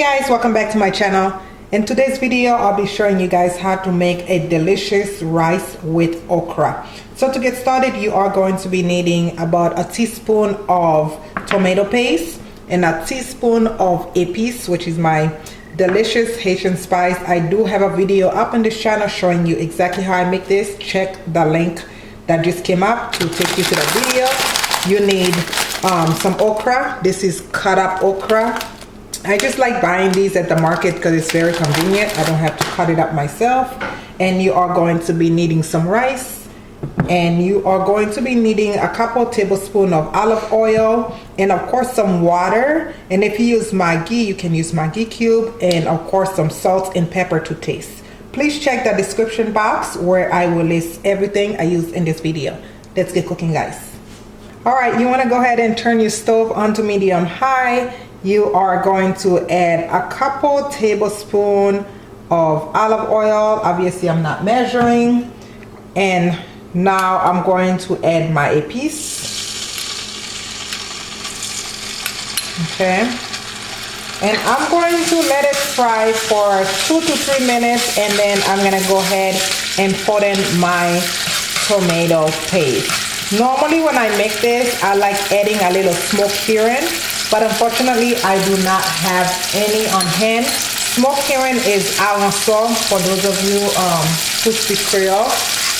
guys, welcome back to my channel. In today's video I'll be showing you guys how to make a delicious rice with okra. So to get started, you are going to be needing about a teaspoon of tomato paste and a teaspoon of Epis, which is my delicious Haitian spice. I do have a video up on this channel showing you exactly how I make this. Check the link that just came up to take you to the video. You need some okra. This is cut up okra. I just like buying these at the market because it's very convenient. I don't have to cut it up myself. And you are going to be needing some rice, and you are going to be needing a couple tablespoons of olive oil, and of course some water. And if you use Maggie, you can use Maggie cube, and of course some salt and pepper to taste. Please check the description box where I will list everything I use in this video. Let's get cooking, guys. All right, you want to go ahead and turn your stove onto medium high. You are going to add a couple tablespoons of olive oil. Obviously I'm not measuring. And now I'm going to add my Epis. Okay. And I'm going to let it fry for 2 to 3 minutes, and then I'm gonna go ahead and put in my tomato paste. Normally when I make this, I like adding a little smoked herring, but unfortunately I do not have any on hand. Smoked herring is avancé for those of you who speak Creole,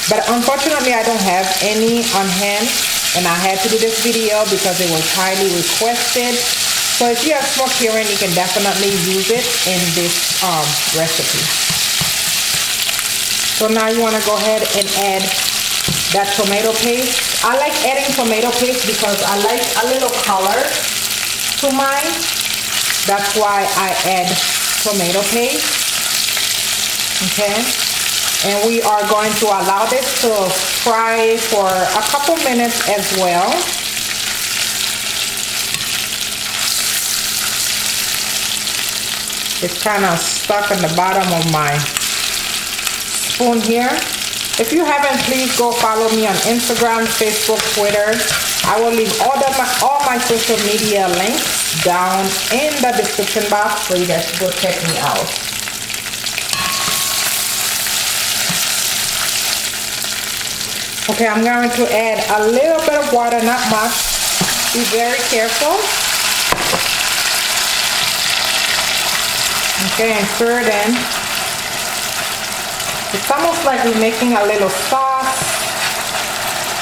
but unfortunately I don't have any on hand, and I had to do this video because it was highly requested. So if you have smoked herring, you can definitely use it in this recipe. So now you want to go ahead and add that tomato paste. I like adding tomato paste because I like a little color to mine. That's why I add tomato paste. Okay. And we are going to allow this to fry for a couple minutes as well. It's kind of stuck on the bottom of my spoon here. If you haven't, please go follow me on Instagram, Facebook, Twitter. I will leave all my social media links down in the description box so you guys can go check me out. Okay, I'm going to add a little bit of water, not much. Be very careful. Okay, and stir it in. It's almost like we're making a little sauce.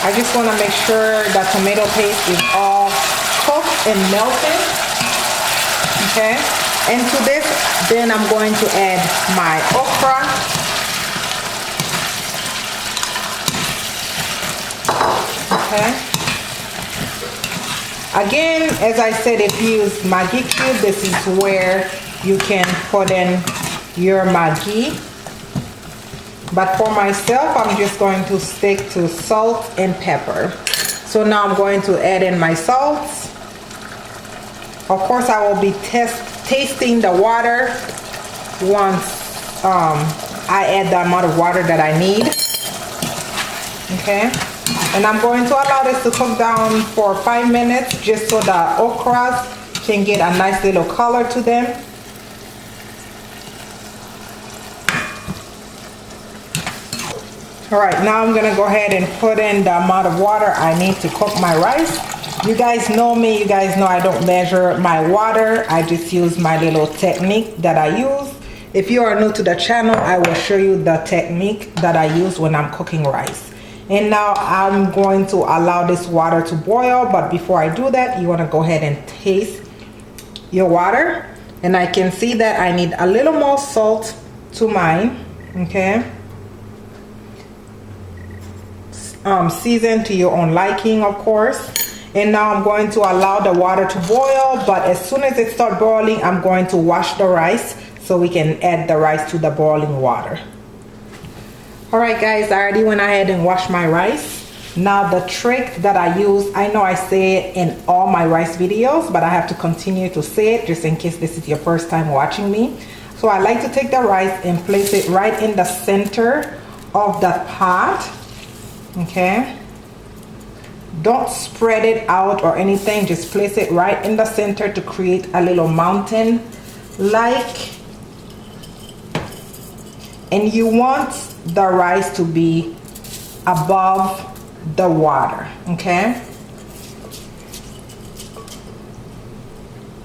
I just want to make sure that tomato paste is all cooked and melted. Okay, and to this, then I'm going to add my okra. Okay. Again, as I said, if you use Maggie cube, this is where you can put in your Maggie. But for myself, I'm just going to stick to salt and pepper. So now I'm going to add in my salts. Of course, I will be tasting the water once I add the amount of water that I need. Okay. And I'm going to allow this to cook down for 5 minutes just so the okras can get a nice little color to them. All right, now I'm gonna go ahead and put in the amount of water I need to cook my rice. You guys know me, you guys know I don't measure my water. I just use my little technique that I use. If you are new to the channel, I will show you the technique that I use when I'm cooking rice. And now I'm going to allow this water to boil, but before I do that, you wanna go ahead and taste your water. And I can see that I need a little more salt to mine, okay? Season to your own liking, of course. And now I'm going to allow the water to boil, but as soon as it starts boiling, I'm going to wash the rice so we can add the rice to the boiling water. All right, guys, I already went ahead and washed my rice. Now the trick that I use, I know I say it in all my rice videos, but I have to continue to say it just in case this is your first time watching me. So I like to take the rice and place it right in the center of the pot. Okay, don't spread it out or anything, just place it right in the center to create a little mountain like, and you want the rice to be above the water, okay?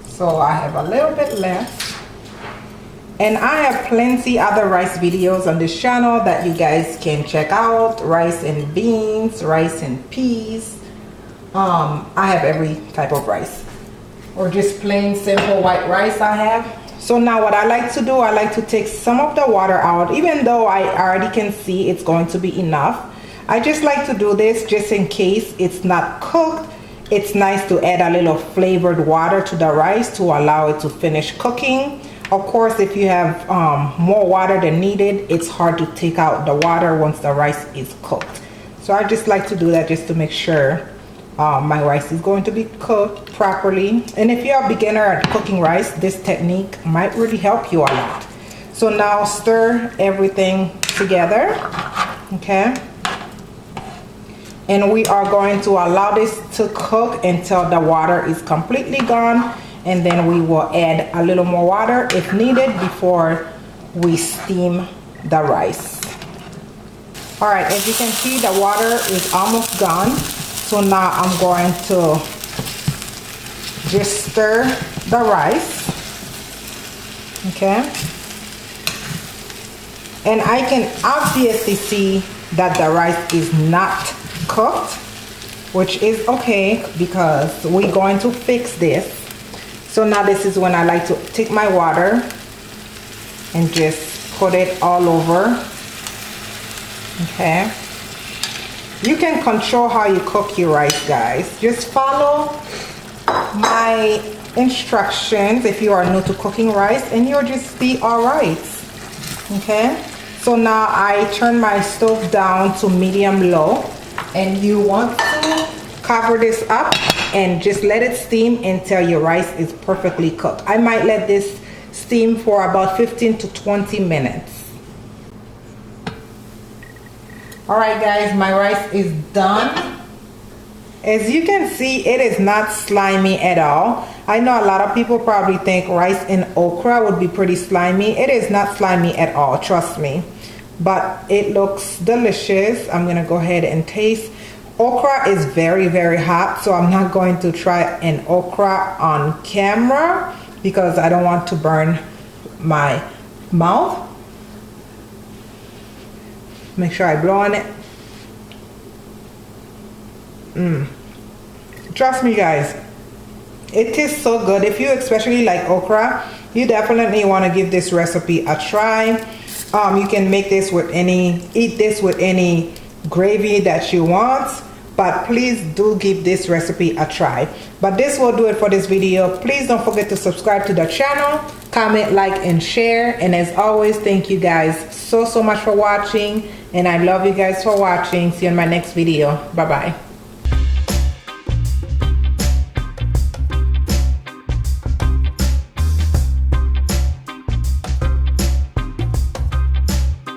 So I have a little bit left. And I have plenty other rice videos on this channel that you guys can check out. Rice and beans, rice and peas. I have every type of rice. Or just plain simple white rice I have. So now what I like to do, I like to take some of the water out. Even though I already can see it's going to be enough. I just like to do this just in case it's not cooked. It's nice to add a little flavored water to the rice to allow it to finish cooking. Of course, if you have more water than needed, it's hard to take out the water once the rice is cooked. So I just like to do that just to make sure my rice is going to be cooked properly. And if you're a beginner at cooking rice, this technique might really help you a lot. So now stir everything together, okay? And we are going to allow this to cook until the water is completely gone. And then we will add a little more water if needed before we steam the rice. All right, as you can see, the water is almost gone. So now I'm going to just stir the rice, okay? And I can obviously see that the rice is not cooked, which is okay because we're going to fix this. So now this is when I like to take my water and just put it all over, okay? You can control how you cook your rice, guys. Just follow my instructions if you are new to cooking rice and you'll just be all right, okay? So now I turn my stove down to medium low, and you want to cover this up and just let it steam until your rice is perfectly cooked. I might let this steam for about 15 to 20 minutes. All right, guys, my rice is done. As you can see, it is not slimy at all. I know a lot of people probably think rice and okra would be pretty slimy. It is not slimy at all, trust me. But it looks delicious. I'm gonna go ahead and taste. Okra is very, very hot, so I'm not going to try an okra on camera because I don't want to burn my mouth. Make sure I blow on it. Trust me, guys, it tastes so good. If you especially like okra, you definitely want to give this recipe a try. You can make this with eat this with any gravy that you want, but please do give this recipe a try. But this will do it for this video. Please don't forget to subscribe to the channel, comment, like, and share. And as always, thank you guys so much for watching, and I love you guys for watching. See you in my next video. Bye bye.